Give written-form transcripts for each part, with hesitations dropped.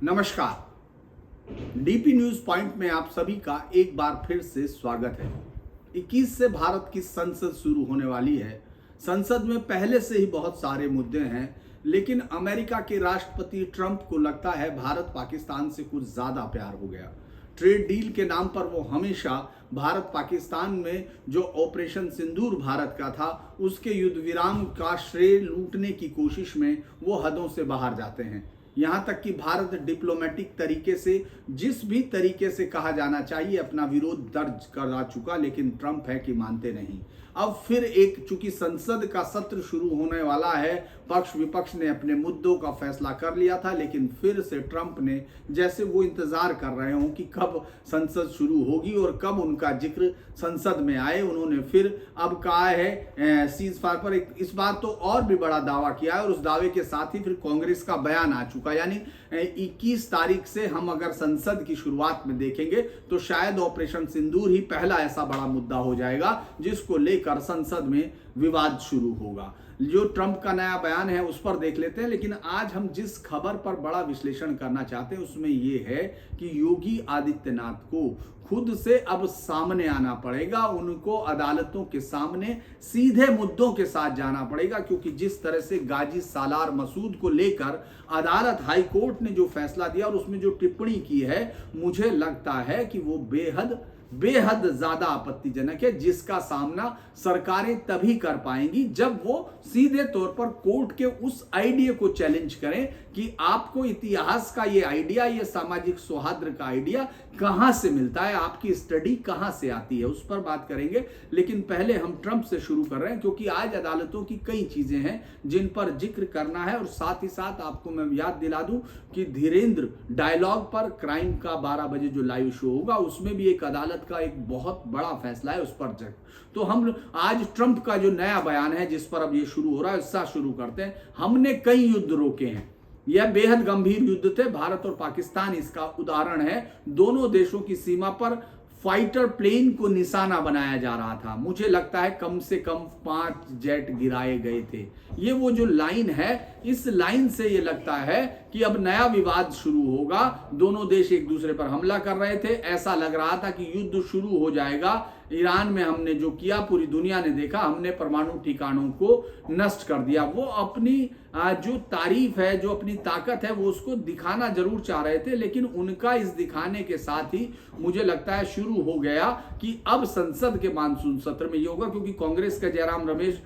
नमस्कार। DP news point में आप सभी का एक बार फिर से स्वागत है। 21 से भारत की संसद शुरू होने वाली है। संसद में पहले से ही बहुत सारे मुद्दे हैं, लेकिन अमेरिका के राष्ट्रपति ट्रंप को लगता है भारत पाकिस्तान से कुछ ज्यादा प्यार हो गया। ट्रेड डील के नाम पर वो हमेशा भारत पाकिस्तान में जो ऑपरेशन सिंदूर भारत का था, उसके युद्ध विराम का श्रेय लूटने की कोशिश में वो हदों से बाहर जाते हैं। यहाँ तक कि भारत डिप्लोमेटिक तरीके से, जिस भी तरीके से कहा जाना चाहिए, अपना विरोध दर्ज करा चुका, लेकिन ट्रंप है कि मानते नहीं। अब फिर चूंकि संसद का सत्र शुरू होने वाला है, पक्ष विपक्ष ने अपने मुद्दों का फैसला कर लिया था, लेकिन फिर से ट्रंप ने, जैसे वो इंतजार कर रहे हों कि कब संसद शुरू होगी और कब उनका जिक्र संसद में आए, उन्होंने फिर अब कहा है सीज फायर पर। इस बार तो और भी बड़ा दावा किया है और उस दावे के साथ ही फिर कांग्रेस का बयान आ चुका, यानी 21 तारीख से हम अगर संसद की शुरुआत में देखेंगे तो शायद ऑपरेशन सिंदूर ही पहला ऐसा बड़ा मुद्दा हो जाएगा जिसको लेकर संसद में विवाद शुरू होगा। जो ट्रंप का नया बयान है उस पर देख लेते हैं, लेकिन आज हम जिस खबर पर बड़ा विश्लेषण करना चाहते हैं उसमें यह है कि योगी आदित्यनाथ को खुद से अब सामने आना पड़ेगा। उनको अदालतों के सामने सीधे मुद्दों के साथ जाना पड़ेगा, क्योंकि जिस तरह से गाजी सालार मसूद को लेकर अदालत हाई कोर्ट ने जो फैसला दिया और उसमें जो टिप्पणी की है, मुझे लगता है कि वो बेहद ज्यादा आपत्तिजनक है, जिसका सामना सरकारें तभी कर पाएंगी जब वो सीधे तौर पर कोर्ट के उस आइडिया को चैलेंज करें कि आपको इतिहास का ये आइडिया, ये सामाजिक सौहार्द का आइडिया कहां से मिलता है, आपकी स्टडी कहां से आती है, उस पर बात करेंगे। लेकिन पहले हम ट्रंप से शुरू कर रहे हैं, क्योंकि आज अदालतों की कई चीजें हैं जिन पर जिक्र करना है। और साथ ही साथ आपको मैं याद दिला दूं कि धीरेन्द्र डायलॉग पर क्राइम का 12 बजे जो लाइव शो होगा, उसमें भी एक अदालत का एक बहुत बड़ा फैसला है, उस पर तो हम आज ट्रंप का जो नया बयान है जिस पर अब ये शुरू हो रहा है, उससे शुरू करते हैं। हमने कई युद्ध रोके हैं, यह बेहद गंभीर युद्ध थे। भारत और पाकिस्तान इसका उदाहरण है। दोनों देशों की सीमा पर फाइटर प्लेन को निशाना बनाया जा रहा था। मुझे लगता है कम से कम 5 जेट गिराए गए थे। ये वो जो लाइन है, इस लाइन से ये लगता है कि अब नया विवाद शुरू होगा। दोनों देश एक दूसरे पर हमला कर रहे थे, ऐसा लग रहा था कि युद्ध शुरू हो जाएगा। ईरान में हमने जो किया पूरी दुनिया ने देखा, हमने परमाणु ठिकानों को नष्ट कर दिया। वो अपनी जो तारीफ है, जो अपनी ताकत है, वो उसको दिखाना जरूर चाह रहे थे, लेकिन उनका इस दिखाने के साथ ही मुझे लगता है शुरू हो गया कि अब संसद के मानसून सत्र में ये होगा, क्योंकि कांग्रेस का जयराम रमेश,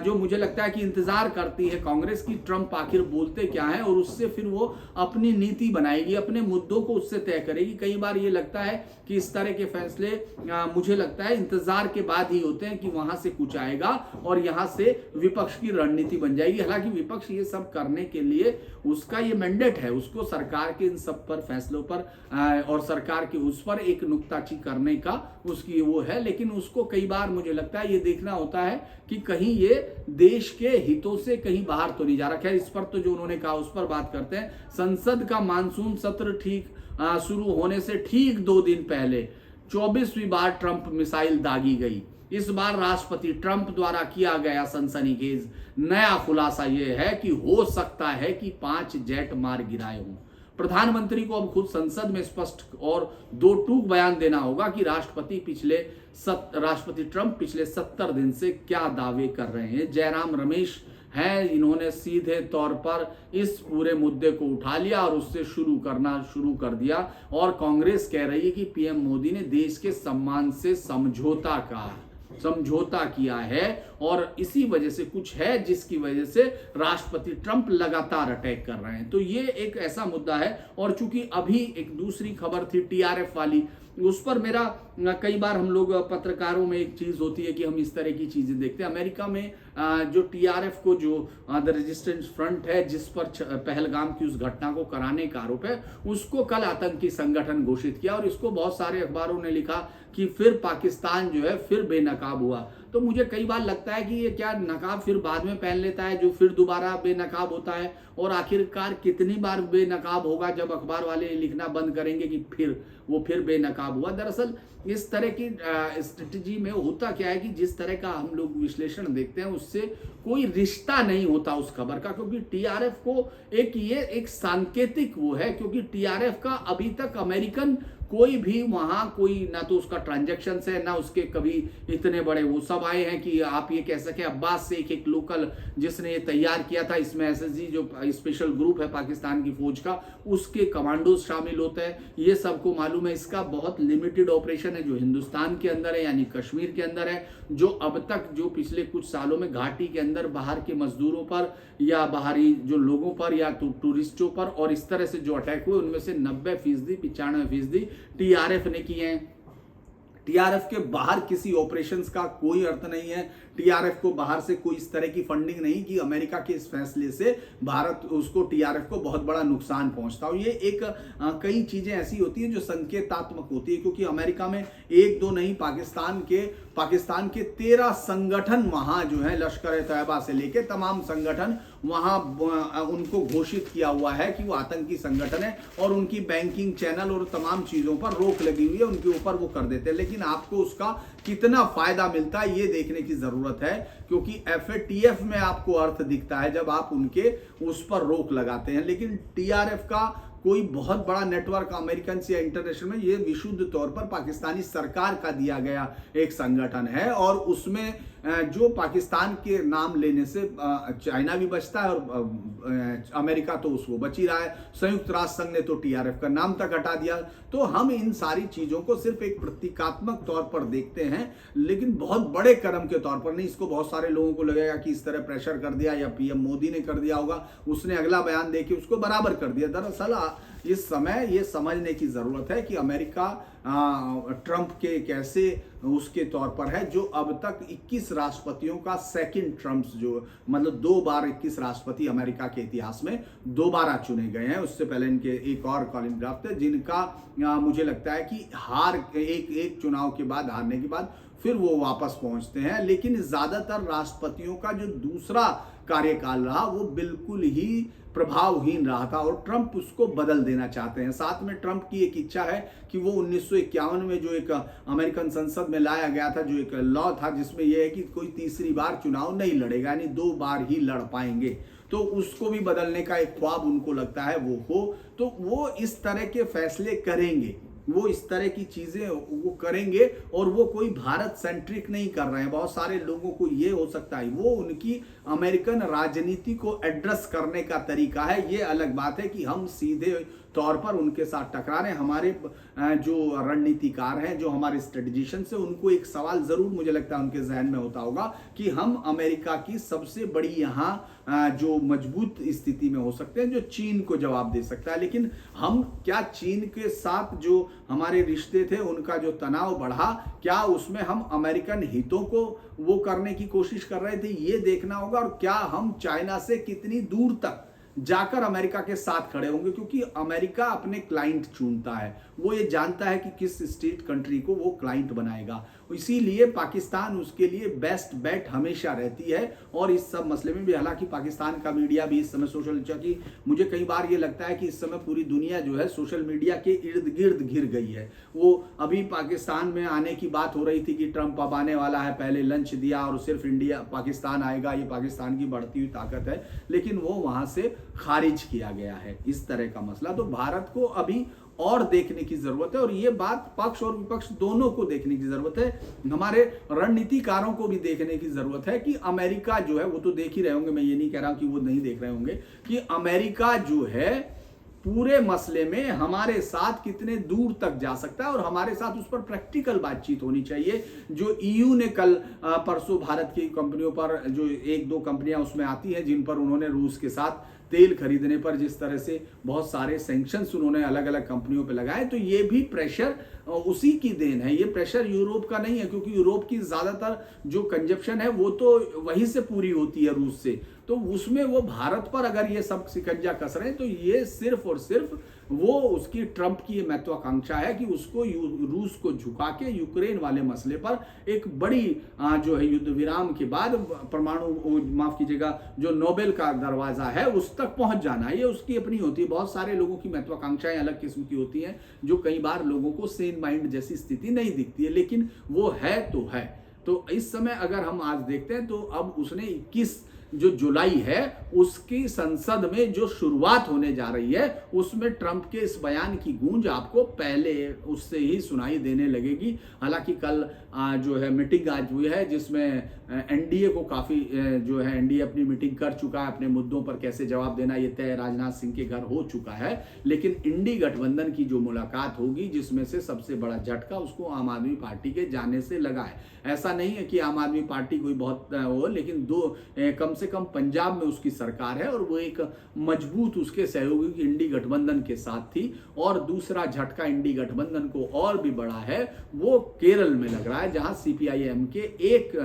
जो मुझे लगता है कि इंतजार करती है कांग्रेस की ट्रंप आखिर बोलते क्या है, और उससे फिर वो अपनी नीति बनाएगी, अपने मुद्दों को उससे तय करेगी। कई बार ये लगता है कि इस तरह के फैसले मुझे लगता है इंतजार के बाद ही होते हैं कि वहां से कुछ आएगा और यहां से विपक्ष की रणनीति बन जाएगी। हालांकि विपक्ष ये सब करने के लिए उसका ये मैंडेट है, उसको सरकार के इन सब पर फैसलों पर और सरकार के उस पर एक नुक्ताची करने का उसकी वो है, लेकिन उसको कई बार मुझे लगता है ये देखना होता है कि कहीं ये देश के हितों से कहीं बाहर तो नहीं जा रहा। खैर, इस पर तो जो उन्होंने कहा उस पर बात करते हैं। संसद का मानसून सत्र शुरू होने से ठीक 2 दिन पहले 24वीं बार ट्रंप मिसाइल दागी गई। इस बार राष्ट्रपति ट्रंप द्वारा किया गया सनसनीखेज नया खुलासा यह है कि हो सकता है कि 5 जेट मार गिराए हों। प्रधानमंत्री को अब खुद संसद में स्पष्ट और 2 टूक बयान देना होगा कि राष्ट्रपति ट्रंप पिछले 70 दिन से क्या दावे कर रहे हैं। जयराम रमेश हैं, इन्होंने सीधे तौर पर इस पूरे मुद्दे को उठा लिया और उससे शुरू कर दिया। और कांग्रेस कह रही है कि पीएम मोदी ने देश के सम्मान से समझौता किया है और इसी वजह से कुछ है जिसकी वजह से राष्ट्रपति ट्रंप लगातार अटैक कर रहे हैं। तो ये एक ऐसा मुद्दा है। और चूंकि अभी एक दूसरी खबर थी टीआरएफ वाली, उस पर मेरा कई बार हम लोग पत्रकारों में एक चीज होती है कि हम इस तरह की चीजें देखते हैं। अमेरिका में जो टीआरएफ को जो द रेजिस्टेंस फ्रंट है, जिस पर पहलगाम की उस घटना को कराने का आरोप है, उसको कल आतंकी संगठन घोषित किया और इसको बहुत सारे अखबारों ने लिखा कि फिर पाकिस्तान जो है फिर बेनकाब हुआ। तो मुझे कई बार लगता है कि ये क्या नकाब फिर बाद में पहन लेता है जो फिर दोबारा बेनकाब होता है, और आखिरकार कितनी बार बेनकाब होगा जब अखबार वाले लिखना बंद करेंगे कि फिर बेनकाब हुआ। दरअसल इस तरह की स्ट्रेटजी में होता क्या है कि जिस तरह का हम लोग विश्लेषण देखते हैं उससे कोई रिश्ता नहीं होता उस खबर का, क्योंकि टीआरएफ को ये एक सांकेतिक वो है, क्योंकि टीआरएफ का अभी तक अमेरिकन कोई भी वहां कोई ना तो उसका ट्रांजैक्शन है ना उसके कभी इतने बड़े वो सब आए हैं कि आप ये कह सके। अब्बास शेख एक लोकल जिसने ये तैयार किया था, इसमें एसएसजी जो स्पेशल ग्रुप है पाकिस्तान की फौज का, उसके कमांडोज शामिल होते हैं, ये सबको मालूम है। इसका बहुत लिमिटेड ऑपरेशन है जो हिंदुस्तान के अंदर है, यानी कश्मीर के अंदर है, जो अब तक जो पिछले कुछ सालों में घाटी के अंदर बाहर के मजदूरों पर या बाहरी जो लोगों पर या टूरिस्टों पर और इस तरह से जो अटैक हुए उनमें से 90% 95% टीआरएफ ने किए हैं। टीआरएफ के बाहर किसी ऑपरेशंस का कोई अर्थ नहीं है। टीआरएफ को बाहर से कोई इस तरह की फंडिंग नहीं कि अमेरिका के इस फैसले से भारत उसको टीआरएफ को बहुत बड़ा नुकसान पहुंचता हो। ये एक कई चीजें ऐसी होती हैं जो संकेतात्मक होती है, क्योंकि अमेरिका में एक दो नहीं पाकिस्तान के 13 संगठन वहां जो है लश्कर तैयबा से लेके तमाम संगठन वहां उनको घोषित किया हुआ है कि वो आतंकी संगठन है और उनकी बैंकिंग चैनल और तमाम चीजों पर रोक लगी हुई है, उनके ऊपर वो कर देते हैं। लेकिन आपको उसका कितना फायदा मिलता है ये देखने की जरूरत है, क्योंकि एफएटीएफ में आपको अर्थ दिखता है जब आप उनके उस पर रोक लगाते हैं। लेकिन टीआरएफ का कोई बहुत बड़ा नेटवर्क अमेरिकन से या इंटरनेशनल में, ये विशुद्ध तौर पर पाकिस्तानी सरकार का दिया गया एक संगठन है और उसमें जो पाकिस्तान के नाम लेने से चाइना भी बचता है और अमेरिका तो उसको बच ही रहा है। संयुक्त राष्ट्र संघ ने तो टीआरएफ का नाम तक हटा दिया। तो हम इन सारी चीजों को सिर्फ एक प्रतीकात्मक तौर पर देखते हैं, लेकिन बहुत बड़े कदम के तौर पर नहीं। इसको बहुत सारे लोगों को लगेगा कि इस तरह प्रेशर कर दिया या पीएम मोदी ने कर दिया होगा, उसने अगला बयान देके उसको बराबर कर दिया। दरअसल इस समय ये समझने की जरूरत है कि अमेरिका ट्रंप के एक ऐसे उसके तौर पर है जो अब तक 21 राष्ट्रपतियों का सेकंड ट्रम्प, जो मतलब 2 बार 21 राष्ट्रपति अमेरिका के इतिहास में दोबारा चुने गए हैं। उससे पहले इनके एक और कॉलिन ग्राफ थे जिनका मुझे लगता है कि एक चुनाव के बाद हारने के बाद फिर वो वापस पहुंचते हैं। लेकिन ज्यादातर राष्ट्रपतियों का जो दूसरा कार्यकाल रहा वो बिल्कुल ही प्रभावहीन रहा था और ट्रंप उसको बदल देना चाहते हैं। साथ में ट्रंप की एक इच्छा है कि वो 1951 में जो एक अमेरिकन संसद में लाया गया था, जो एक लॉ था जिसमें यह है कि कोई तीसरी बार चुनाव नहीं लड़ेगा, यानी 2 बार ही लड़ पाएंगे, तो उसको भी बदलने का एक ख्वाब उनको लगता है वो हो। तो वो इस तरह के फैसले करेंगे, वो इस तरह की चीजें वो करेंगे और वो कोई भारत सेंट्रिक नहीं कर रहे हैं। बहुत सारे लोगों को ये हो सकता है वो उनकी अमेरिकन राजनीति को एड्रेस करने का तरीका है। ये अलग बात है कि हम सीधे तौर पर उनके साथ टकरा रहे हैं। हमारे जो रणनीतिकार हैं, जो हमारे स्ट्रेटजिशियंस हैं, उनको एक सवाल जरूर मुझे लगता है उनके जहन में होता होगा कि हम अमेरिका की सबसे बड़ी यहाँ जो मजबूत स्थिति में हो सकते हैं जो चीन को जवाब दे सकता है। लेकिन हम क्या चीन के साथ जो हमारे रिश्ते थे उनका जो तनाव बढ़ा, क्या उसमें हम अमेरिकन हितों को वो करने की कोशिश कर रहे थे, ये देखना होगा। और क्या हम चाइना से कितनी दूर तक जाकर अमेरिका के साथ खड़े होंगे, क्योंकि अमेरिका अपने क्लाइंट चुनता है, वो ये जानता है कि किस स्टेट कंट्री को वो क्लाइंट बनाएगा। इसीलिए पाकिस्तान उसके लिए बेस्ट बेट हमेशा रहती है। और इस सब मसले में भी हालांकि पाकिस्तान का मीडिया भी इस समय सोशल, की मुझे कई बार ये लगता है कि इस समय पूरी दुनिया जो है सोशल मीडिया के इर्द गिर्द घिर गई है। वो अभी पाकिस्तान में आने की बात हो रही थी कि ट्रंप अब आने वाला है, पहले लंच दिया और सिर्फ पाकिस्तान आएगा, ये पाकिस्तान की बढ़ती हुई ताकत है, लेकिन वो वहां से खारिज किया गया है। इस तरह का मसला तो भारत को अभी और देखने की जरूरत है और ये बात पक्ष और विपक्ष दोनों को देखने की जरूरत है। हमारे रणनीतिकारों को भी देखने की जरूरत है कि अमेरिका जो है, वो तो देख ही रहे होंगे, मैं ये नहीं कह रहा हूं कि वो नहीं देख रहे होंगे, कि अमेरिका जो है पूरे मसले में हमारे साथ कितने दूर तक जा सकता है और हमारे साथ उस पर प्रैक्टिकल बातचीत होनी चाहिए। जो ईयू ने कल परसों भारत की कंपनियों पर, जो 1-2 कंपनियां उसमें आती हैं जिन पर उन्होंने रूस के साथ तेल खरीदने पर जिस तरह से बहुत सारे सैंक्शंस उन्होंने अलग अलग कंपनियों पे लगाए, तो ये भी प्रेशर उसी की देन है। ये प्रेशर यूरोप का नहीं है, क्योंकि यूरोप की ज्यादातर जो कंजप्शन है वो तो वहीं से पूरी होती है रूस से। तो उसमें वो भारत पर अगर ये सब शिकंजा कस रहे हैं तो ये सिर्फ और सिर्फ वो उसकी ट्रंप की महत्वाकांक्षा है कि उसको रूस को झुका के यूक्रेन वाले मसले पर एक बड़ी जो है युद्ध विराम के बाद परमाणु, माफ कीजिएगा, जो नोबेल का दरवाजा है उस तक पहुंच जाना, ये उसकी अपनी होती है। बहुत सारे लोगों की महत्वाकांक्षाएं अलग किस्म की होती हैं जो कई बार लोगों को सेन माइंड जैसी स्थिति नहीं दिखती है, लेकिन वो है तो है। तो इस समय अगर हम आज देखते हैं तो अब उसने 21 जो जुलाई है उसकी संसद में जो शुरुआत होने जा रही है उसमें ट्रंप के इस बयान की गूंज आपको पहले उससे ही सुनाई देने लगेगी। हालांकि कल जो है मीटिंग आज हुई है जिसमें एनडीए को काफी जो है एनडीए अपनी मीटिंग कर चुका है, अपने मुद्दों पर कैसे जवाब देना ये तय राजनाथ सिंह के घर हो चुका है। लेकिन इंडी गठबंधन की जो मुलाकात होगी जिसमें से सबसे बड़ा झटका उसको आम आदमी पार्टी के जाने से लगा है। ऐसा नहीं है कि आम आदमी पार्टी कोई बहुत हो, लेकिन कम से कम पंजाब में उसकी सरकार है और वो एक मजबूत उसके सहयोगी इंडी गठबंधन के साथ थी। और दूसरा झटका इंडी गठबंधन को और भी बड़ा है वो केरल में लग रहा है, जहां सीपीआईएम के एक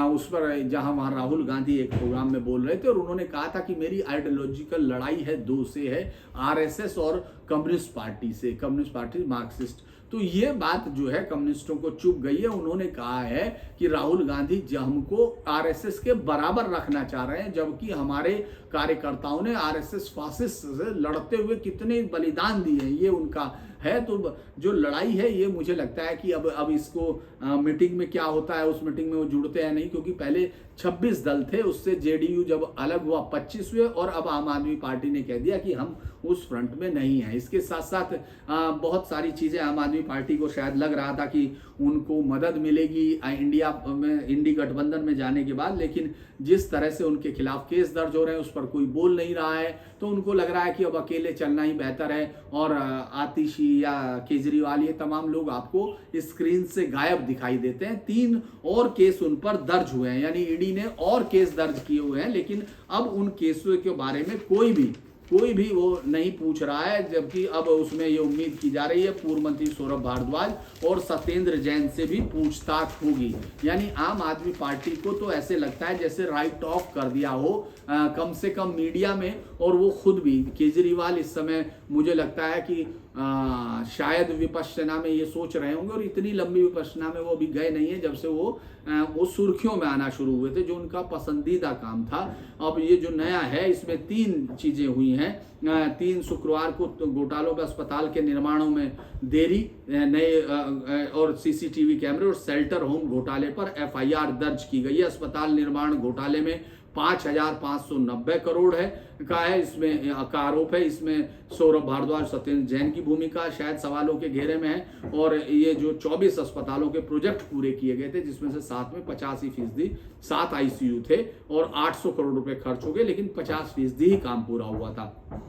उस पर जहां वहां राहुल गांधी एक प्रोग्राम में बोल रहे थे और उन्होंने कहा था कि मेरी आइडियोलॉजिकल लड़ाई है दो से है, आरएसएस और कम्युनिस्ट पार्टी से, कम्युनिस्ट पार्टी मार्क्सिस्ट। तो ये बात जो है कम्युनिस्टों को चुभ गई है। उन्होंने कहा है कि राहुल गांधी हमको आरएसएस के बराबर रखना चाह रहे हैं, जबकि हमारे कार्यकर्ताओं ने आरएसएस फासिस्ट से लड़ते हुए कितने बलिदान दिए, ये उनका है। तो जो लड़ाई है ये मुझे लगता है कि अब इसको मीटिंग में क्या होता है, उस मीटिंग में वो जुड़ते हैं नहीं, क्योंकि पहले 26 दल थे, उससे जेडीयू जब अलग हुआ 25 हुए और अब आम आदमी पार्टी ने कह दिया कि हम उस फ्रंट में नहीं है। इसके साथ साथ बहुत सारी चीजें आम आदमी पार्टी को शायद लग रहा था कि उनको मदद मिलेगी इंडिया में इंडी गठबंधन में जाने के बाद, लेकिन जिस तरह से उनके खिलाफ केस दर्ज हो रहे हैं उस पर कोई बोल नहीं रहा है, तो उनको लग रहा है कि अब अकेले चलना ही बेहतर है। और आतिशी या केजरीवाल ये तमाम लोग आपको स्क्रीन से गायब दिखाई देते हैं। 3 और केस उन पर दर्ज हुए हैं, यानी ईडी ने और केस दर्ज किए हुए हैं, लेकिन अब उन केसों के बारे में कोई भी वो नहीं पूछ रहा है। जबकि अब उसमें ये उम्मीद की जा रही है पूर्व मंत्री सौरभ भारद्वाज और सत्येंद्र जैन से भी पूछताछ होगी। यानी आम आदमी पार्टी को तो ऐसे लगता है जैसे राइट ऑफ कर दिया हो कम से कम मीडिया में। और वो खुद भी केजरीवाल इस समय मुझे लगता है कि शायद विपश्यना में ये सोच रहे होंगे, और इतनी लंबी विपश्यना में वो अभी गए नहीं है जब से वो सुर्खियों में आना शुरू हुए थे, जो उनका पसंदीदा काम था। अब ये जो नया है इसमें 3 चीजें हुई हैं। 3 शुक्रवार को तो घोटालों में अस्पताल के निर्माणों में देरी, नए और सीसीटीवी कैमरे और शेल्टर होम घोटाले पर एफआईआर दर्ज की गई है। अस्पताल निर्माण घोटाले में 5,590 करोड़ का है, इसमें का आरोप है। इसमें सौरभ भारद्वाज, सत्येंद्र जैन की भूमिका शायद सवालों के घेरे में है। और ये जो 24 अस्पतालों के प्रोजेक्ट पूरे किए गए थे, जिसमें से 7 में 85% 7 आईसीयू थे और 800 करोड़ रुपए खर्च हो गए, लेकिन 50% ही काम पूरा हुआ था।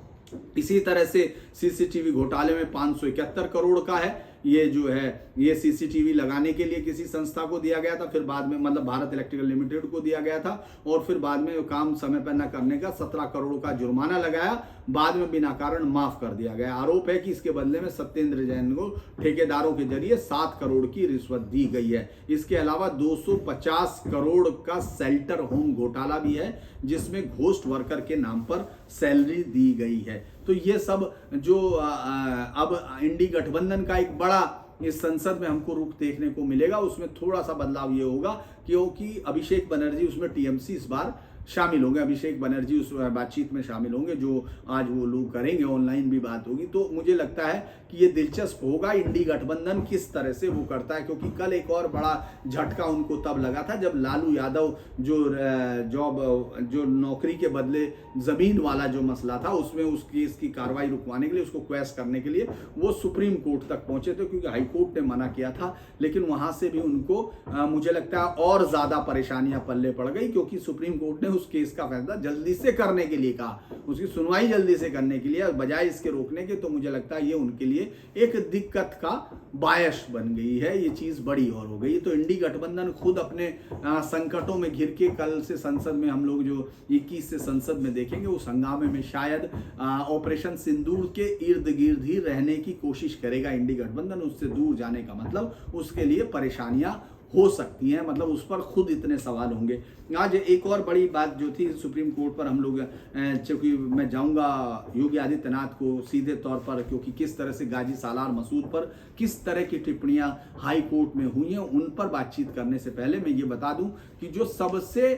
इसी तरह से सीसीटीवी घोटाले में 571 करोड़ का है। ये जो है ये सीसीटीवी लगाने के लिए किसी संस्था को दिया गया था, फिर बाद में मतलब भारत इलेक्ट्रिकल लिमिटेड को दिया गया था, और फिर बाद में काम समय पर न करने का 17 करोड़ का जुर्माना लगाया, बाद में बिना कारण माफ कर दिया गया। आरोप है कि इसके बदले में सत्येंद्र जैन को ठेकेदारों के जरिए 7 करोड़ की रिश्वत दी गई है। इसके अलावा 250 करोड़ का शेल्टर होम घोटाला भी है, जिसमें घोस्ट वर्कर के नाम पर सैलरी दी गई है। तो ये सब जो अब इंडी गठबंधन का एक बड़ा इस संसद में हमको रुख देखने को मिलेगा। उसमें थोड़ा सा बदलाव ये होगा क्योंकि अभिषेक बनर्जी उसमें टीएमसी इस बार शामिल होंगे। अभिषेक बनर्जी उस बातचीत में शामिल होंगे जो आज वो लोग करेंगे, ऑनलाइन भी बात होगी। तो मुझे लगता है कि ये दिलचस्प होगा इंडी गठबंधन किस तरह से वो करता है, क्योंकि कल एक और बड़ा झटका उनको तब लगा था जब लालू यादव जो नौकरी के बदले जमीन वाला जो मसला था उसमें उस केस की कार्रवाई रुकवाने के लिए, उसको क्वेश करने के लिए वो सुप्रीम कोर्ट तक पहुंचे थे, क्योंकि हाई कोर्ट ने मना किया था। लेकिन वहां से भी उनको मुझे लगता है और ज्यादा परेशानियां पल्ले पड़ गई, क्योंकि सुप्रीम कोर्ट ने उस केस का फैसला जल्दी से करने के लिए कहा, उसकी सुनवाई जल्दी से करने के लिए बजाय इसके रोकने के। तो मुझे लगता है ये उनके लिए एक दिक्कत का बायस बन गई है, ये चीज बड़ी और हो गई। तो इंडी गठबंधन खुद अपने संकटों में घिर के कल से संसद में हम लोग जो 21 से संसद में देखेंगे उस हंगामे में शायद ऑपरेशन सिंदूर के इर्द गिर्द ही रहने की कोशिश करेगा इंडी गठबंधन। उससे दूर जाने का मतलब उसके लिए परेशानियां हो सकती हैं, मतलब उस पर खुद इतने सवाल होंगे। आज एक और बड़ी बात जो थी सुप्रीम कोर्ट पर, हम लोग चूंकि मैं जाऊंगा योगी आदित्यनाथ को सीधे तौर पर, क्योंकि किस तरह से गाजी सालार मसूद पर किस तरह की टिप्पणियां हाई कोर्ट में हुई हैं, उन पर बातचीत करने से पहले मैं ये बता दूं कि जो सबसे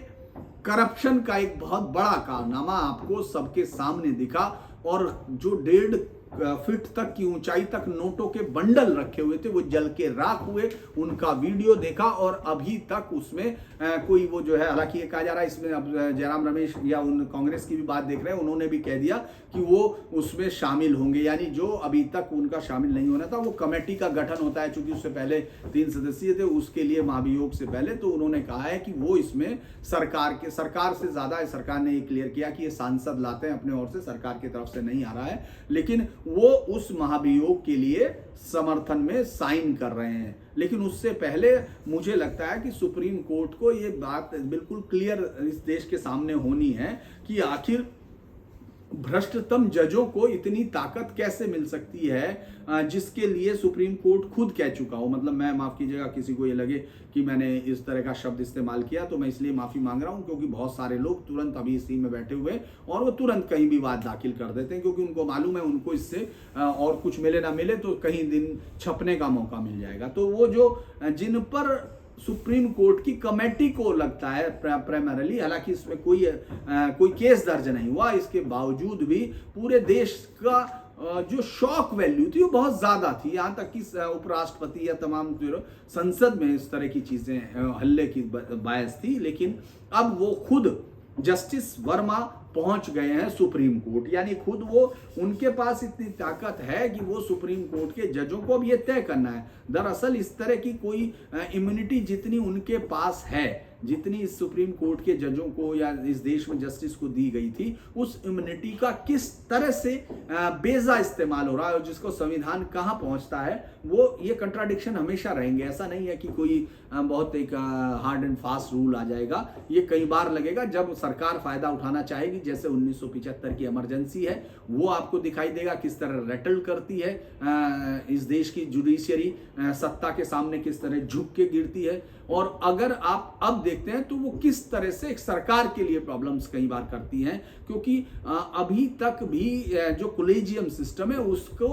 करप्शन का एक बहुत बड़ा कारनामा आपको सबके सामने दिखा, और जो 1.5 फीट तक की ऊंचाई तक नोटों के बंडल रखे हुए थे वो जल के राख हुए, उनका वीडियो देखा, और अभी तक उसमें कोई वो जो है, हालांकि ये कहा जा रहा है इसमें, अब जयराम रमेश या उन कांग्रेस की भी बात देख रहे हैं, उन्होंने भी कह दिया कि वो उसमें शामिल होंगे, यानी जो अभी तक उनका शामिल नहीं होना था, वो कमेटी का गठन होता है, चूंकि उससे पहले 3 सदस्यीय थे, उसके लिए महाभियोग से पहले, तो उन्होंने कहा है कि वो इसमें सरकार से ज्यादा, सरकार ने ये क्लियर किया कि ये सांसद लाते हैं अपने ओर से, सरकार की तरफ से नहीं आ रहा है, लेकिन वो उस महाभियोग के लिए समर्थन में साइन कर रहे हैं। लेकिन उससे पहले मुझे लगता है कि सुप्रीम कोर्ट को ये बात बिल्कुल क्लियर इस देश के सामने होनी है कि आखिर भ्रष्टतम जजों को इतनी ताकत कैसे मिल सकती है, जिसके लिए सुप्रीम कोर्ट खुद कह चुका हो। मतलब मैं, माफ कीजिएगा किसी को ये लगे कि मैंने इस तरह का शब्द इस्तेमाल किया, तो मैं इसलिए माफी मांग रहा हूं, क्योंकि बहुत सारे लोग तुरंत अभी इसी में बैठे हुए और वो तुरंत कहीं भी बात दाखिल कर देते हैं, क्योंकि उनको मालूम है उनको इससे और कुछ मिले ना मिले तो कहीं दिन छपने का मौका मिल जाएगा। तो वो जो जिन पर सुप्रीम कोर्ट की कमेटी को लगता है प्राइमरीली, हालांकि इसमें कोई केस दर्ज नहीं हुआ, इसके बावजूद भी पूरे देश का जो शॉक वैल्यू थी वो बहुत ज्यादा थी, यहां तक कि उपराष्ट्रपति या तमाम संसद में इस तरह की चीजें हल्ले की बायस थी। लेकिन अब वो खुद जस्टिस वर्मा पहुंच गए हैं सुप्रीम कोर्ट, यानी खुद वो, उनके पास इतनी ताकत है कि वो सुप्रीम कोर्ट के जजों को अब ये तय करना है। दरअसल इस तरह की कोई इम्यूनिटी जितनी उनके पास है, जितनी इस सुप्रीम कोर्ट के जजों को या इस देश में जस्टिस को दी गई थी, उस इम्यूनिटी का किस तरह से बेजा इस्तेमाल हो रहा है और जिसको संविधान कहां पहुंचता है, वो ये कंट्राडिक्शन हमेशा रहेंगे। ऐसा नहीं है कि कोई बहुत एक हार्ड एंड फास्ट रूल आ जाएगा, ये कई बार लगेगा जब सरकार फायदा उठाना चाहेगी, जैसे 1975 की इमरजेंसी है, वो आपको दिखाई देगा किस तरह रेटल करती है इस देश की जुडिशियरी, सत्ता के सामने किस तरह झुक के गिरती है। और अगर आप अब देखते हैं तो वो किस तरह से एक सरकार के लिए प्रॉब्लम्स कई बार करती हैं, क्योंकि अभी तक भी जो कोलेजियम सिस्टम है उसको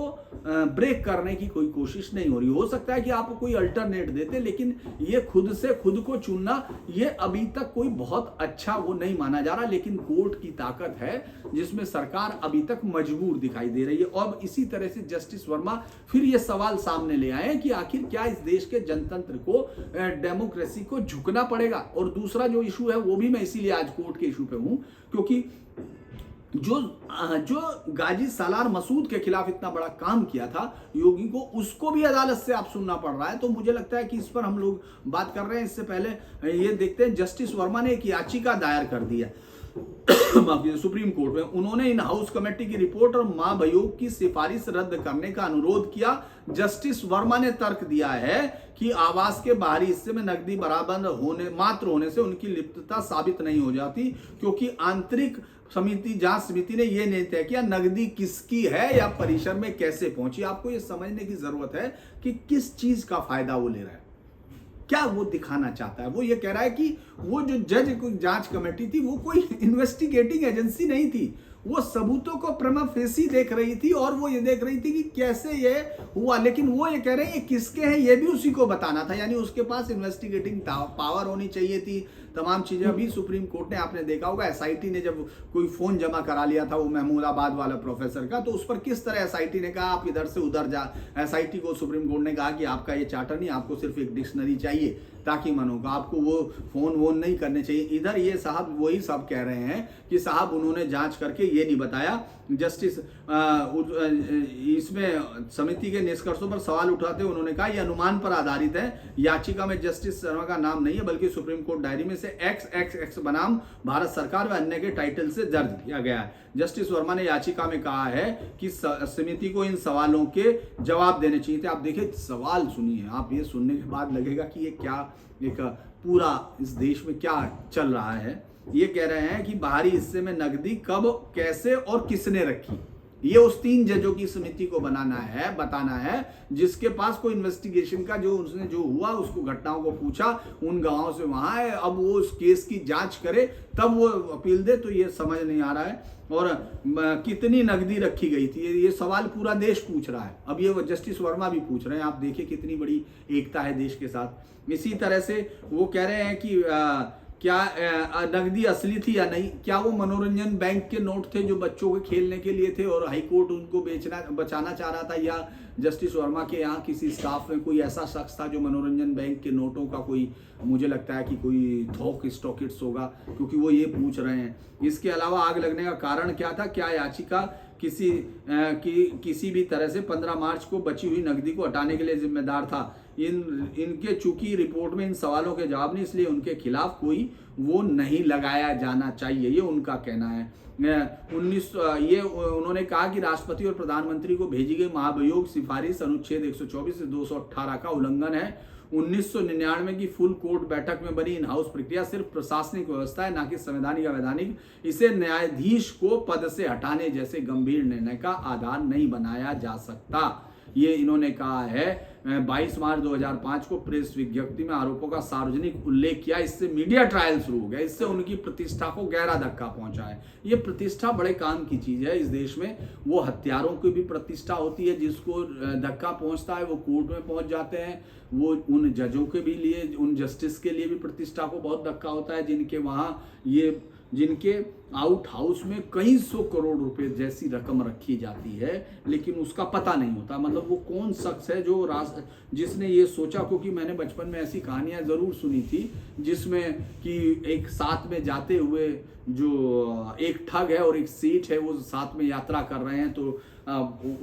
ब्रेक करने की कोई कोशिश नहीं हो रही। हो सकता है कि आप कोई अल्टरनेट देते, लेकिन ये खुद से खुद को चुनना, ये अभी तक कोई बहुत अच्छा वो नहीं माना जा रहा। लेकिन कोर्ट की ताकत है जिसमें सरकार अभी तक मजबूर दिखाई दे रही है। और इसी तरह से जस्टिस वर्मा फिर ये सवाल सामने ले आए कि आखिर क्या इस देश के जनतंत्र को, डेमोक्रेसी को झुकना पड़ेगा। और दूसरा जो इशू है वो भी मैं इसीलिए आज कोर्ट के इशू पे हूं, क्योंकि जो गाजी सालार मसूद के खिलाफ इतना बड़ा काम किया था योगी को, उसको भी अदालत से आप सुनना पड़ रहा है। तो मुझे लगता है कि इस पर हम लोग बात कर रहे हैं। इससे पहले ये देखते हैं, जस्टिस वर्मा ने एक याचिका दायर कर दिया सुप्रीम कोर्ट में। उन्होंने इन हाउस कमेटी की रिपोर्ट और महाभियोग की सिफारिश रद्द करने का अनुरोध किया। जस्टिस वर्मा ने तर्क दिया है कि आवास के बाहरी हिस्से में नकदी बराबर होने से उनकी लिप्तता साबित नहीं हो जाती, क्योंकि आंतरिक जांच समिति ने यह नहीं तय किया नकदी किसकी है या परिसर में कैसे पहुंची। आपको यह समझने की जरूरत है कि किस चीज का फायदा वो ले रहा है, क्या वो दिखाना चाहता है। वो ये कह रहा है कि वो जो जज को जांच कमेटी थी वो कोई इन्वेस्टिगेटिंग एजेंसी नहीं थी, वो सबूतों को प्रमा फेसी देख रही थी और वो ये देख रही थी कि कैसे ये हुआ। लेकिन वो ये कह रहे हैं ये किसके हैं ये भी उसी को बताना था, यानी उसके पास इन्वेस्टिगेटिंग पावर होनी चाहिए थी, तमाम चीजें। अभी सुप्रीम कोर्ट ने, आपने देखा होगा, एसआईटी ने जब कोई फोन जमा करा लिया था वो महमूदाबाद वाला प्रोफेसर का, तो उस पर किस तरह एसआईटी ने कहा आप इधर से उधर जा। एसआईटी को सुप्रीम कोर्ट ने कहा कि आपका ये चार्टर नहीं, आपको सिर्फ एक डिक्शनरी चाहिए ताकि मन होगा, आपको वो फोन वोन नहीं करने चाहिए। इधर ये साहब वही सब कह रहे हैं कि साहब उन्होंने जांच करके ये नहीं बताया। जस्टिस इसमें समिति के निष्कर्षों पर सवाल उठाते हुए उन्होंने कहा यह अनुमान पर आधारित है। याचिका में जस्टिस शर्मा का नाम नहीं है, बल्कि सुप्रीम कोर्ट डायरी में से XXX बनाम भारत सरकार व अन्य के टाइटल से दर्ज किया गया है। जस्टिस वर्मा ने याचिका में कहा है कि समिति को इन सवालों के जवाब देने चाहिए थे। आप देखिए सवाल सुनिए, आप ये सुनने के बाद लगेगा कि ये क्या एक पूरा इस देश में क्या चल रहा है। ये कह रहे हैं कि बाहरी हिस्से में नकदी कब, कैसे और किसने रखी। ये उस 3 जजों की समिति को बताना है जिसके पास कोई इन्वेस्टिगेशन का जो उसने जो हुआ उसको घटनाओं को पूछा, उन गवाहों से वहां है, अब वो उस केस की जांच करे तब वो अपील दे। तो ये समझ नहीं आ रहा है। और कितनी नकदी रखी गई थी ये सवाल पूरा देश पूछ रहा है। अब ये जस्टिस वर्मा भी पूछ रहे हैं। आप देखिए कितनी बड़ी एकता है देश के साथ। इसी तरह से वो कह रहे हैं कि क्या नकदी असली थी या नहीं, क्या वो मनोरंजन बैंक के नोट थे जो बच्चों के खेलने के लिए थे और हाईकोर्ट उनको बचाना चाह रहा था, या जस्टिस वर्मा के यहाँ किसी स्टाफ में कोई ऐसा शख्स था जो मनोरंजन बैंक के नोटों का कोई, मुझे लगता है कि कोई थोक स्टॉकिस्ट होगा, क्योंकि वो ये पूछ रहे हैं। इसके अलावा आग लगने का कारण क्या था, क्या याचिका किसी भी तरह से 15 मार्च को बची हुई नकदी को हटाने के लिए जिम्मेदार था। इनके चूंकि रिपोर्ट में इन सवालों के जवाब नहीं, इसलिए उनके खिलाफ कोई वो नहीं लगाया जाना चाहिए, ये उनका कहना है। उन्होंने कहा कि राष्ट्रपति और प्रधानमंत्री को भेजी गई महाभियोग सिफारिश अनुच्छेद 124 से 218 का उल्लंघन है। 1999 की फुल कोर्ट बैठक में बनी इन हाउस प्रक्रिया सिर्फ प्रशासनिक व्यवस्था है, ना कि संवैधानिक या वैधानिक। इसे न्यायाधीश को पद से हटाने जैसे गंभीर निर्णय का आधार नहीं बनाया जा सकता, ये इन्होंने कहा है। 22 मार्च 2005 को प्रेस विज्ञप्ति में आरोपों का सार्वजनिक उल्लेख किया। इससे मीडिया ट्रायल शुरू हो गया। इससे उनकी प्रतिष्ठा को गहरा धक्का पहुंचा है। ये प्रतिष्ठा बड़े काम की चीज है इस देश में। वो हत्यारों की भी प्रतिष्ठा होती है, जिसको धक्का पहुंचता है वो कोर्ट में पहुंच जाते हैं। वो उन जजों के भी लिए, उन जस्टिस के लिए भी प्रतिष्ठा को बहुत धक्का होता है, जिनके आउट हाउस में कई 100 करोड़ रुपए जैसी रकम रखी जाती है, लेकिन उसका पता नहीं होता। मतलब वो कौन शख्स है जिसने ये सोचा, क्योंकि मैंने बचपन में ऐसी कहानियां जरूर सुनी थी जिसमें कि एक साथ में जाते हुए जो एक ठग है और एक सेठ है, वो साथ में यात्रा कर रहे हैं, तो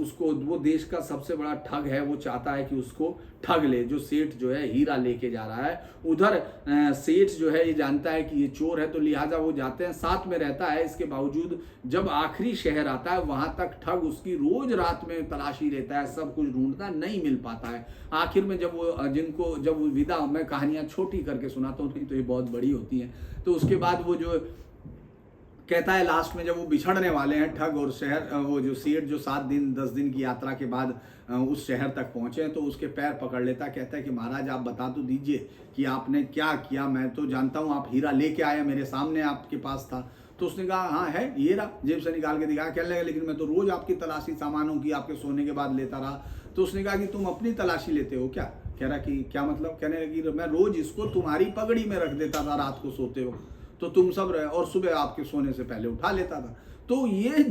उसको, वो देश का सबसे बड़ा ठग है, वो चाहता है कि उसको ठग ले। जो सेठ जो है हीरा लेके जा रहा है, उधर सेठ जो है ये जानता है कि ये चोर है, तो लिहाजा वो जाते हैं, साथ में रहता है। इसके बावजूद जब आखिरी शहर आता है वहां तक ठग उसकी रोज रात में तलाशी लेता है, सब कुछ ढूंढता है, नहीं मिल पाता है। आखिर में जब वो विदा, मैं कहानियां छोटी करके सुनाता हूँ, नहीं तो ये बहुत बड़ी होती हैं। तो उसके बाद वो जो कहता है लास्ट में, जब वो बिछड़ने वाले हैं ठग और शहर, वो जो सेठ जो 10 दिन की यात्रा के बाद उस शहर तक पहुंचे हैं, तो उसके पैर पकड़ लेता, कहता है कि महाराज आप बता तो दीजिए कि आपने क्या किया। मैं तो जानता हूं आप हीरा लेके आए, मेरे सामने आपके पास था। तो उसने कहा हाँ है, ये रहा, जेब से निकाल के दिखाया। कहने लगा लेकिन मैं तो रोज आपकी तलाशी सामानों की आपके सोने के बाद लेता रहा। तो उसने कहा कि तुम अपनी तलाशी लेते हो क्या? कह रहा कि क्या मतलब? कहने लगी मैं रोज इसको तुम्हारी पगड़ी में रख देता था रात को सोते हो, तो तुम सब रहे, और सुबह आपके सोने से पहले उठा लेता था। तो ये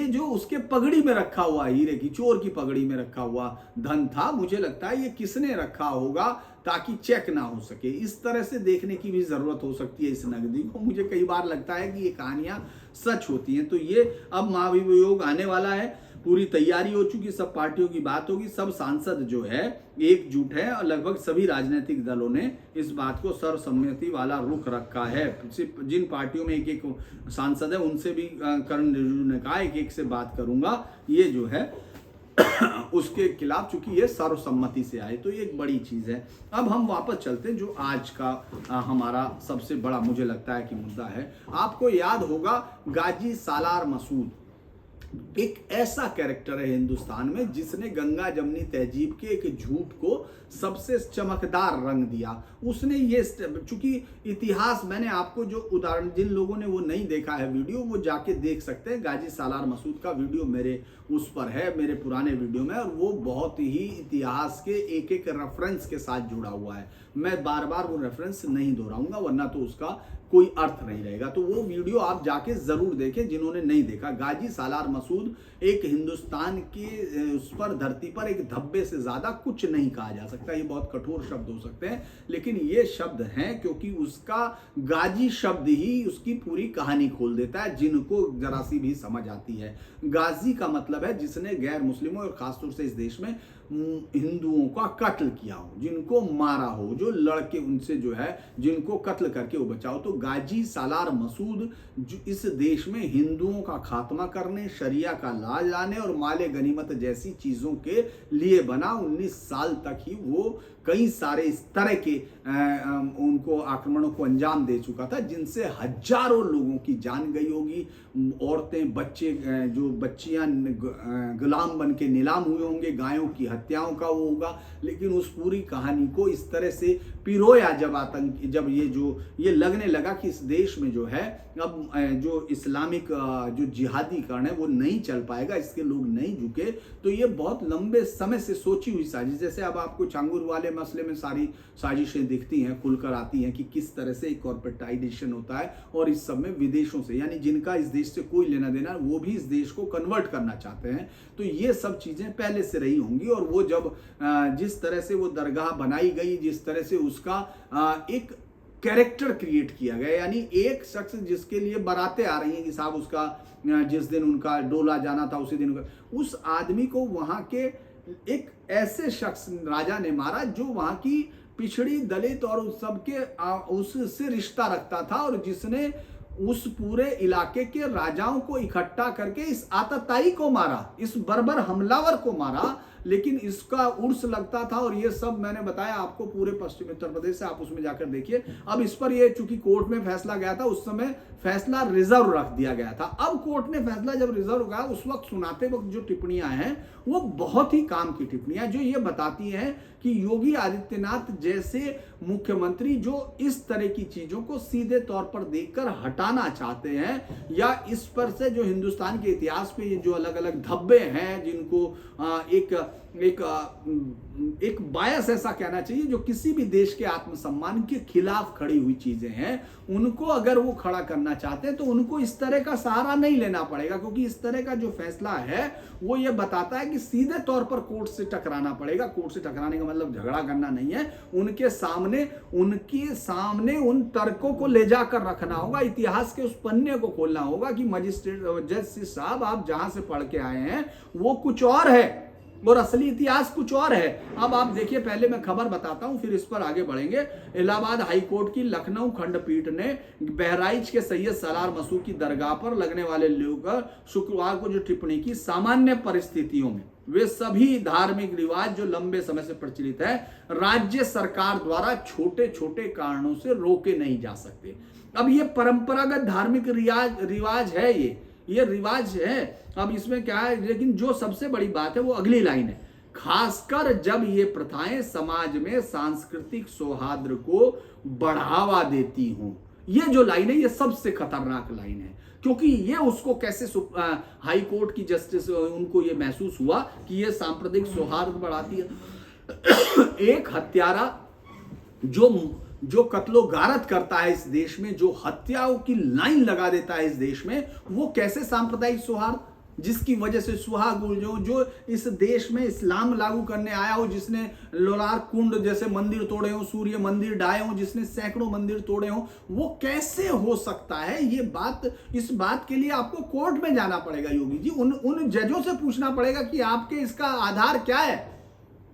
जो उसके पगड़ी में रखा हुआ हीरे की, चोर की पगड़ी में रखा हुआ धन था, मुझे लगता है ये किसने रखा होगा ताकि चेक ना हो सके। इस तरह से देखने की भी जरूरत हो सकती है इस नकदी को। मुझे कई बार लगता है कि ये कहानियां सच होती हैं। तो ये अब महाभियोग आने वाला है, पूरी तैयारी हो चुकी, सब पार्टियों की बात होगी, सब सांसद जो है एकजुट है, और लगभग सभी राजनीतिक दलों ने इस बात को सर्वसम्मति वाला रुख रखा है। जिन पार्टियों में एक सांसद है उनसे भी करण रिजिजू ने कहा एक से बात करूंगा, ये जो है उसके खिलाफ, चूंकि ये सर्वसम्मति से आए, तो ये एक बड़ी चीज है। अब हम वापस चलते हैं जो आज का हमारा सबसे बड़ा, मुझे लगता है कि मुद्दा है। आपको याद होगा गाजी सालार मसूद एक ऐसा कैरेक्टर है हिंदुस्तान में जिसने गंगा जमनी तहजीब के एक झूठ को सबसे चमकदार रंग दिया। उसने ये, चूंकि इतिहास, मैंने आपको जो उदाहरण, जिन लोगों ने वो नहीं देखा है वीडियो, वो जाके देख सकते हैं। गाजी सालार मसूद का वीडियो मेरे उस पर है, मेरे पुराने वीडियो में, और वो बहुत ही इतिहास के एक रेफरेंस के साथ जुड़ा हुआ है। मैं बार बार वो रेफरेंस नहीं दोहराऊंगा, वरना तो उसका कोई अर्थ नहीं रहेगा। तो वो वीडियो आप जाके जरूर देखें जिन्होंने नहीं देखा। गाजी सालार मसूद एक हिंदुस्तान के उस पर, धरती पर एक धब्बे से ज्यादा कुछ नहीं कहा जा सकता। ये बहुत कठोर शब्द हो सकते हैं, लेकिन ये शब्द हैं क्योंकि उसका गाजी शब्द ही उसकी पूरी कहानी खोल देता है, जिनको जरा सी भी समझ आती है। गाजी का मतलब है जिसने गैर मुस्लिमों और खासतौर से इस देश में हिंदुओं का कत्ल किया हो, जिनको मारा हो, जो लड़के उनसे जो है जिनको कत्ल करके वो बचाओ। तो गाजी सालार मसूद जो इस देश में हिंदुओं का खात्मा करने, शरिया का लाज लाने और माले गनीमत जैसी चीजों के लिए बना। 19 साल तक ही वो कई सारे इस तरह के उनको आक्रमणों को अंजाम दे चुका था, जिनसे हजारों लोगों की जान गई होगी। औरतें, बच्चे, जो बच्चियां गुलाम बन के नीलाम हुए होंगे, गायों की हत्याओं का वो होगा। लेकिन उस पूरी कहानी को इस तरह से पिरोया जब ये लगने लगा कि इस देश में जो है अब जो इस्लामिक जो जिहादीकरण है वो नहीं चल पाएगा, इसके लोग नहीं झुके, तो ये बहुत लंबे समय से सोची हुई साजिश। जैसे अब आपको चांगुर वाले मसले में सारी साजिशें दिखती हैं, खुलकर आती हैं कि किस तरह से एक कॉर्पोरेटाइजेशन होता है और इस सब में विदेशों से, यानी जिनका इस देश से कोई लेना देना, वो भी इस देश को कन्वर्ट करना चाहते हैं। तो ये सब चीजें पहले से रही होंगी। और वो जब जिस तरह से वो दरगाह बनाई गई, जिस तरह से उसका एक कैरेक्टर क्रिएट किया गया, यानी एक शख्स जिसके लिए बारातें आ रही हैं कि साहब उसका जिस दिन उनका डोला जाना था उसी दिन उस आदमी को वहां के एक ऐसे शख्स राजा ने मारा जो वहां की पिछड़ी, दलित और उस सबके उससे रिश्ता रखता था, और जिसने उस पूरे इलाके के राजाओं को इकट्ठा करके इस आतताई को मारा, इस बर्बर हमलावर को मारा। लेकिन इसका उर्स लगता था, और ये सब मैंने बताया आपको पूरे पश्चिमी उत्तर प्रदेश से, आप उसमें जाकर देखिए। अब इस पर ये चूंकि कोर्ट में फैसला गया था, उस समय फैसला रिजर्व रख दिया गया था। अब कोर्ट ने फैसला जब रिजर्व गया, उस वक्त सुनाते वक्त जो टिप्पणियां हैं वो बहुत ही काम की टिप्पणियां, जो ये बताती हैं कि योगी आदित्यनाथ जैसे मुख्यमंत्री जो इस तरह की चीजों को सीधे तौर पर देखकर हटाना चाहते हैं, या इस पर से जो हिंदुस्तान के इतिहास पे ये जो अलग अलग धब्बे हैं, जिनको एक बायस ऐसा कहना चाहिए, जो किसी भी देश के आत्मसम्मान के खिलाफ खड़ी हुई चीजें हैं, उनको अगर वो खड़ा करना चाहते हैं तो उनको इस तरह का सहारा नहीं लेना पड़ेगा। क्योंकि इस तरह का जो फैसला है वो ये बताता है कि सीधे तौर पर कोर्ट से टकराना पड़ेगा। कोर्ट से टकराने का मतलब झगड़ा करना नहीं है, उनके सामने उन तर्कों को ले जाकर रखना होगा, इतिहास के उस पन्ने को खोलना होगा कि मजिस्ट्रेट जज साहब आप जहां से पढ़ के आए हैं वो कुछ और है और असली इतिहास कुछ और है। अब आप देखिए, पहले मैं खबर बताता हूं फिर इस पर आगे बढ़ेंगे। इलाहाबाद हाईकोर्ट की लखनऊ खंडपीठ ने बहराइच के सैयद सालार मसूद की दरगाह पर लगने वाले लोग शुक्रवार को जो टिप्पणी की, सामान्य परिस्थितियों में वे सभी धार्मिक रिवाज जो लंबे समय से प्रचलित है, राज्य सरकार द्वारा छोटे छोटे कारणों से रोके नहीं जा सकते। अब ये परंपरागत धार्मिक रिवाज है, ये रिवाज है। अब इसमें क्या है, लेकिन जो सबसे बड़ी बात है वो अगली लाइन है, खासकर जब ये प्रथाएं समाज में सांस्कृतिक सौहार्द को बढ़ावा देती हों। ये जो लाइन है ये सबसे खतरनाक लाइन है, क्योंकि ये उसको कैसे हाई कोर्ट की जस्टिस उनको ये महसूस हुआ कि ये सांप्रदायिक सौहार्द बढ़ाती है। एक हत्यारा जो कत्लो गारत करता है इस देश में, जो हत्याओं की लाइन लगा देता है इस देश में, वो कैसे सांप्रदायिक सौहार्द, जिसकी वजह से सुहाग जो इस देश में इस्लाम लागू करने आया हो, जिसने लोलार कुंड जैसे मंदिर तोड़े हो, सूर्य मंदिर ढाए हो, जिसने सैकड़ों मंदिर तोड़े हो, वो कैसे हो सकता है? ये बात, इस बात के लिए आपको कोर्ट में जाना पड़ेगा योगी जी, उन जजों से पूछना पड़ेगा कि आपके इसका आधार क्या है।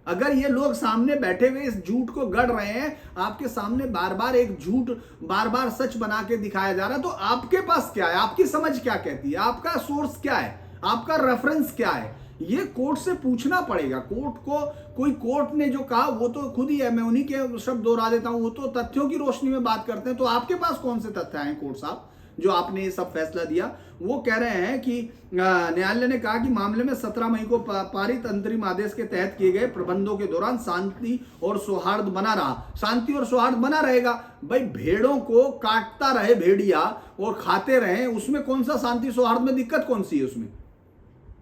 अगर ये लोग सामने बैठे हुए इस झूठ को गढ़ रहे हैं, आपके सामने बार बार एक झूठ बार बार सच बना के दिखाया जा रहा है, तो आपके पास क्या है? आपकी समझ क्या कहती है? आपका सोर्स क्या है? आपका रेफरेंस क्या है? ये कोर्ट से पूछना पड़ेगा। कोर्ट को, कोई कोर्ट ने जो कहा वो तो खुद ही है, मैं उन्हीं के शब्द दोहरा देता हूं, वो तो तथ्यों की रोशनी में बात करते हैं। तो आपके पास कौन से तथ्य हैं कोर्ट साहब जो आपने ये सब फैसला दिया? वो कह रहे हैं कि न्यायालय ने कहा कि मामले में 17 मई को पारित अंतरिम आदेश के तहत किए गए प्रबंधों के दौरान शांति और सौहार्द बना रहा। शांति और सौहार्द बना रहेगा। भाई, भेड़ों को काटता रहे भेड़िया और खाते रहे, उसमें कौन सा शांति सौहार्द में दिक्कत कौन सी है?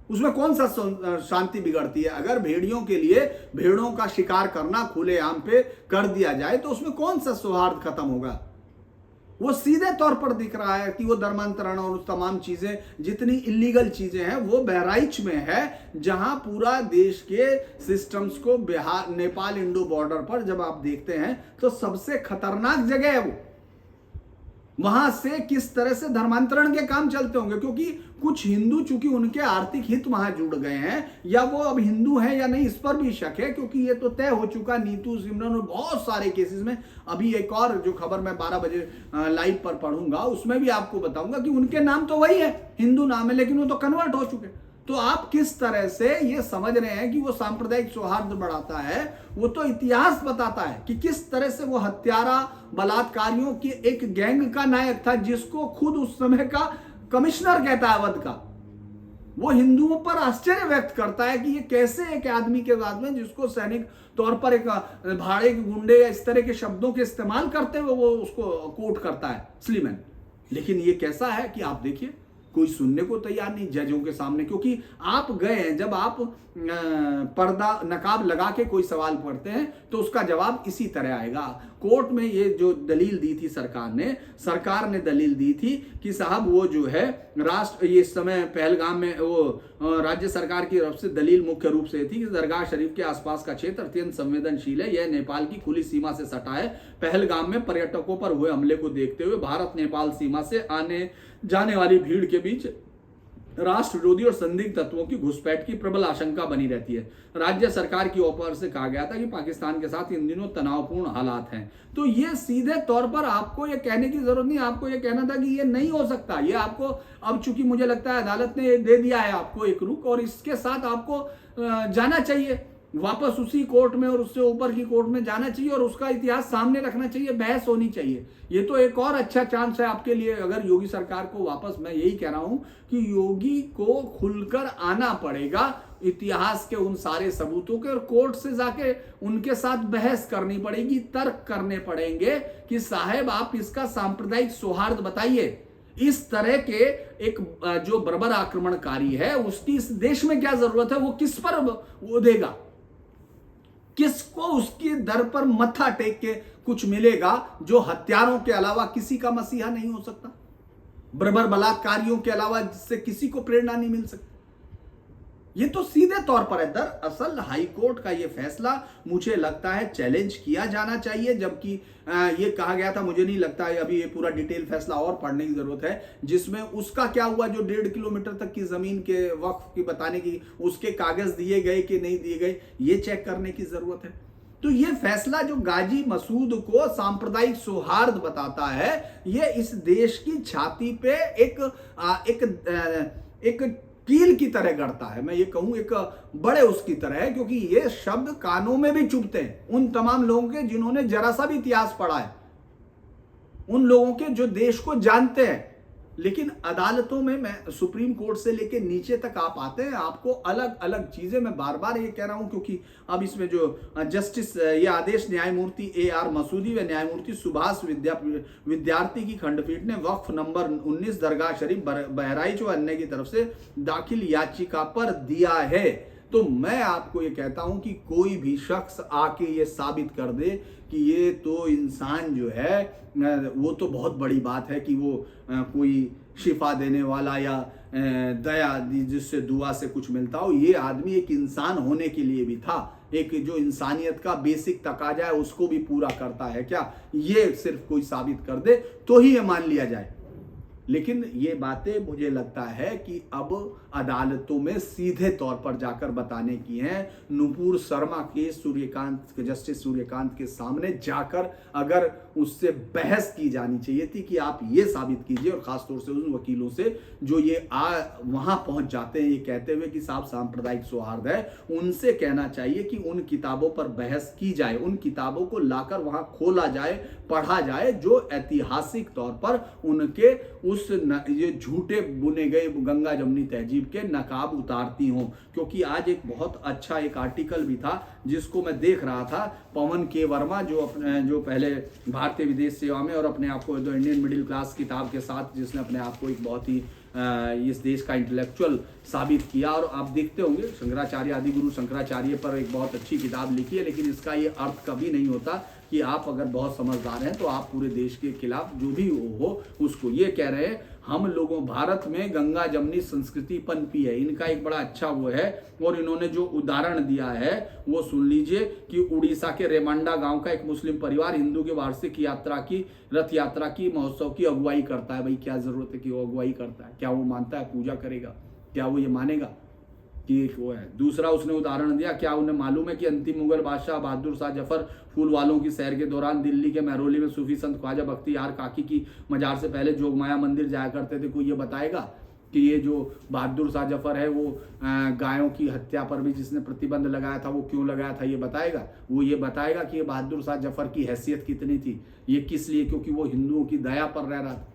उसमें कौन सा शांति बिगड़ती है? अगर भेड़ियों के लिए भेड़ों का शिकार करना खुलेआम पे कर दिया जाए तो उसमें कौन सा सौहार्द खत्म होगा? वो सीधे तौर पर दिख रहा है कि वो धर्मांतरण और तमाम चीजें, जितनी इलीगल चीजें हैं वो बहराइच में है, जहां पूरा देश के सिस्टम्स को बिहार, नेपाल इंडो बॉर्डर पर जब आप देखते हैं तो सबसे खतरनाक जगह है वो। वहां से किस तरह से धर्मांतरण के काम चलते होंगे, क्योंकि कुछ हिंदू चूंकि उनके आर्थिक हित वहां जुड़ गए हैं, या वो अब हिंदू हैं या नहीं इस पर भी शक है, क्योंकि ये तो तय हो चुका नीतू सिमरन और बहुत सारे केसेस में। अभी एक और जो खबर मैं 12 बजे लाइव पर पढ़ूंगा उसमें भी आपको बताऊंगा कि उनके नाम तो वही है, हिंदू नाम है, लेकिन वो तो कन्वर्ट हो चुके। तो आप किस तरह से ये समझ रहे हैं कि वो सांप्रदायिक सौहार्द बढ़ाता है, वो तो इतिहास बताता है कि किस तरह से वो हत्यारा बलात्कारियों की एक गैंग का नायक था, जिसको खुद उस समय का कमिश्नर कहता है अवध का। वो हिंदुओं पर आश्चर्य व्यक्त करता है कि ये कैसे एक आदमी के बाद में, जिसको सैनिक तौर पर एक भाड़े के गुंडे या इस तरह के शब्दों के इस्तेमाल करते हुए वो उसको कोट करता है स्लीमैन। लेकिन ये कैसा है कि आप देखिए कोई सुनने को तैयार नहीं जजों के सामने, क्योंकि आप गए हैं, जब आप पर्दा नकाब लगा के कोई सवाल पढ़ते हैं तो उसका जवाब इसी तरह आएगा। कोर्ट में ये जो दलील दी थी सरकार ने दलील दी थी कि साहब वो जो है ये इस समय पहलगाम में वो राज्य सरकार की तरफ से दलील मुख्य रूप से थी कि दरगाह शरीफ के आसपास का क्षेत्र अत्यंत संवेदनशील है, यह नेपाल की खुली सीमा से सटा है। पहलगाम में पर्यटकों पर हुए हमले को देखते हुए भारत नेपाल सीमा से आने जाने वाली भीड़ के बीच राष्ट्र विरोधी और संदिग्ध तत्वों की घुसपैठ की प्रबल आशंका बनी रहती है। राज्य सरकार की ओर से कहा गया था कि पाकिस्तान के साथ इन दिनों तनावपूर्ण हालात हैं। तो ये सीधे तौर पर आपको ये कहने की जरूरत नहीं, आपको ये कहना था कि ये नहीं हो सकता। ये आपको अब चूंकि मुझे लगता है अदालत ने दे दिया है आपको एक रुख, और इसके साथ आपको जाना चाहिए वापस उसी कोर्ट में और उससे ऊपर की कोर्ट में जाना चाहिए और उसका इतिहास सामने रखना चाहिए, बहस होनी चाहिए। ये तो एक और अच्छा चांस है आपके लिए, अगर योगी सरकार को वापस, मैं यही कह रहा हूं कि योगी को खुलकर आना पड़ेगा इतिहास के उन सारे सबूतों के, और कोर्ट से जाके उनके साथ बहस करनी पड़ेगी, तर्क करने पड़ेंगे कि साहब आप इसका सांप्रदायिक सौहार्द बताइए। इस तरह के एक जो बर्बर आक्रमणकारी है उसकी इस देश में क्या जरूरत है, वो किस पर वो देगा, किसको उसकी दर पर मत्था टेक के कुछ मिलेगा जो हत्यारों के अलावा किसी का मसीहा नहीं हो सकता, बर्बर बलात्कारियों के अलावा जिससे किसी को प्रेरणा नहीं मिल सकती। ये तो सीधे तौर पर है। दरअसल हाईकोर्ट का ये फैसला मुझे लगता है चैलेंज किया जाना चाहिए, जबकि ये कहा गया था, मुझे नहीं लगता है अभी ये पूरा डिटेल फैसला और पढ़ने की जरूरत है, जिसमें उसका क्या हुआ जो 1.5 किलोमीटर तक की जमीन के वक्फ की बताने की, उसके कागज दिए गए कि नहीं दिए गए, ये चेक करने की जरूरत है। तो ये फैसला जो गाजी मसूद को सांप्रदायिक सौहार्द बताता है, ये इस देश की छाती पे एक कील की तरह गड़ता है। मैं ये कहूं एक बड़े उसकी तरह है, क्योंकि ये शब्द कानों में भी चुभते हैं उन तमाम लोगों के जिन्होंने जरा सा भी इतिहास पढ़ा है, उन लोगों के जो देश को जानते हैं। लेकिन अदालतों में, मैं सुप्रीम कोर्ट से लेके नीचे तक आप आते हैं, आपको अलग अलग चीजें, मैं बार बार ये कह रहा हूं क्योंकि अब इसमें जो जस्टिस ये आदेश न्यायमूर्ति AR मसूदी व न्यायमूर्ति सुभाष विद्यार्थी की खंडपीठ ने वक्फ नंबर 19 दरगाह शरीफ बहराइच व अन्य की तरफ से दाखिल याचिका पर दिया है। तो मैं आपको ये कहता हूं कि कोई भी शख्स आके ये साबित कर दे कि ये तो इंसान जो है, वो तो बहुत बड़ी बात है कि वो कोई शिफा देने वाला या दया जिससे दुआ से कुछ मिलता हो। ये आदमी एक इंसान होने के लिए भी था, एक जो इंसानियत का बेसिक तकाजा है उसको भी पूरा करता है क्या, ये सिर्फ कोई साबित कर दे तो ही ये मान लिया जाए। लेकिन ये बातें मुझे लगता है कि अब अदालतों में सीधे तौर पर जाकर बताने की हैं। नुपुर शर्मा के जस्टिस सूर्यकांत के सामने जाकर अगर उससे बहस की जानी चाहिए थी कि आप ये साबित कीजिए, और खासतौर से उन वकीलों से जो ये वहां पहुंच जाते हैं ये कहते हुए कि साहब सांप्रदायिक सौहार्द है, उनसे कहना चाहिए कि उन किताबों पर बहस की जाए, उन किताबों को लाकर वहां खोला जाए, पढ़ा जाए, जो ऐतिहासिक तौर पर उनके उस ये झूठे बुने गए गंगा जमनी तहजीब के नकाब उतारती हों। क्योंकि आज एक बहुत अच्छा एक आर्टिकल भी था जिसको मैं देख रहा था, पवन के वर्मा जो पहले भारतीय विदेश सेवा में और अपने आप को इंडियन मिडिल क्लास किताब के साथ जिसने अपने आप को एक बहुत ही इस देश का इंटेलेक्चुअल साबित किया, और आप देखते होंगे शंकराचार्य आदि गुरु शंकराचार्य पर एक बहुत अच्छी किताब लिखी है। लेकिन इसका ये अर्थ कभी नहीं होता कि आप अगर बहुत समझदार हैं तो आप पूरे देश के खिलाफ जो भी हो उसको, ये कह रहे हैं हम लोगों भारत में गंगा जमनी संस्कृति पनपी है, इनका एक बड़ा अच्छा वो है। और इन्होंने जो उदाहरण दिया है वो सुन लीजिए कि उड़ीसा के रेमांडा गांव का एक मुस्लिम परिवार हिंदू की वार्षिक यात्रा की, रथ यात्रा की, महोत्सव की अगुवाई करता है। भाई क्या जरूरत है कि वो अगुवाई करता है? क्या वो मानता है, पूजा करेगा? क्या वो ये मानेगा कि एक वो है? दूसरा उसने उदाहरण दिया, क्या उन्हें मालूम है कि अंतिम मुगल बादशाह बहादुर शाह जफर फूल वालों की सैर के दौरान दिल्ली के महरौली में सूफी संत ख्वाजा बख्तियार काकी की मजार से पहले जोगमाया मंदिर जाया करते थे? कोई ये बताएगा कि ये जो बहादुर शाह जफर है वो गायों की हत्या पर भी जिसने प्रतिबंध लगाया था वो क्यों लगाया था? ये बताएगा? वो ये बताएगा कि ये बहादुर शाह जफर की हैसियत कितनी थी, ये किस लिए? क्योंकि वो हिंदुओं की दया पर रह रहा था।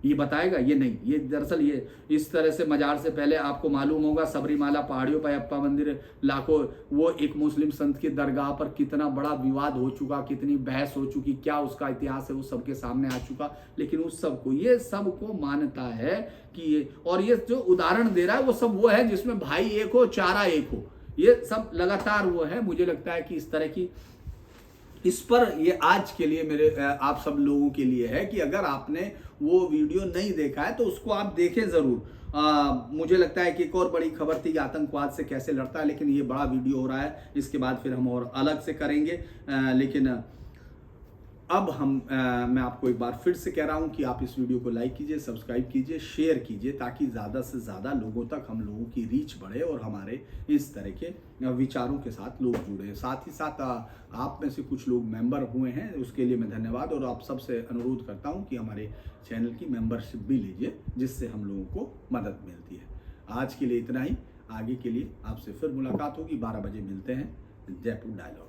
ये बताएगा? ये नहीं। ये दरअसल ये इस तरह से मजार से पहले आपको मालूम होगा सबरीमाला पहाड़ियों पर अप्पा मंदिर लाखों, वो एक मुस्लिम संत की दरगाह पर कितना बड़ा विवाद हो चुका, कितनी बहस हो चुकी, क्या उसका इतिहास है वो सबके सामने आ चुका। लेकिन उस सबको, ये सबको मानता है कि ये, और ये जो उदाहरण दे रहा है वो सब वो है जिसमें भाई एक हो चारा एक हो, ये सब लगातार वो है। मुझे लगता है कि इस तरह की, इस पर ये आज के लिए मेरे आप सब लोगों के लिए है कि अगर आपने वो वीडियो नहीं देखा है तो उसको आप देखें जरूर। मुझे लगता है कि एक और बड़ी खबर थी कि आतंकवाद से कैसे लड़ता है, लेकिन ये बड़ा वीडियो हो रहा है, इसके बाद फिर हम और अलग से करेंगे। लेकिन अब मैं आपको एक बार फिर से कह रहा हूं कि आप इस वीडियो को लाइक कीजिए, सब्सक्राइब कीजिए, शेयर कीजिए, ताकि ज़्यादा से ज़्यादा लोगों तक हम लोगों की रीच बढ़े और हमारे इस तरह के विचारों के साथ लोग जुड़े। साथ ही साथ आप में से कुछ लोग मेंबर हुए हैं, उसके लिए मैं धन्यवाद, और आप सबसे अनुरोध करता हूं कि हमारे चैनल की मेंबरशिप भी लीजिए, जिससे हम लोगों को मदद मिलती है। आज के लिए इतना ही, आगे के लिए आपसे फिर मुलाकात होगी। 12 बजे मिलते हैं। जयपुर डायलॉग।